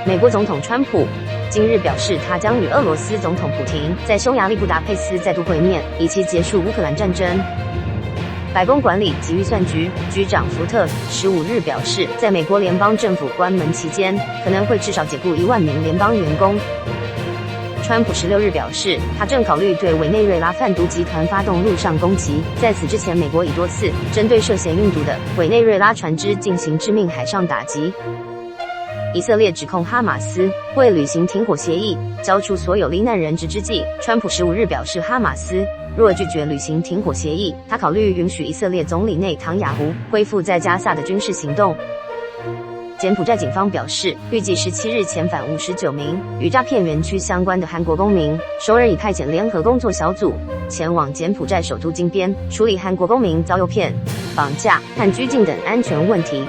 美国总统川普今日表示，他将与俄罗斯总统普廷在匈牙利布达佩斯再度会面，以期结束乌克兰战争。白宫管理及预算局局长福特15日表示，在美国联邦政府关门期间，可能会至少解雇1万名联邦员工。川普16日表示，他正考虑对委内瑞拉贩毒集团发动陆上攻击。在此之前，美国已多次针对涉嫌运毒的委内瑞拉船只进行致命海上打击。以色列指控哈马斯为履行停火协议，交出所有罹难人质之际，川普15日表示，哈马斯若拒绝履行停火协议，他考虑允许以色列总理内塔尼亚胡恢复在加萨的军事行动。柬埔寨警方表示，预计17日遣返59名与诈骗园区相关的韩国公民。首尔已派遣联合工作小组前往柬埔寨首都金边，处理韩国公民遭诱骗、绑架和拘禁等安全问题。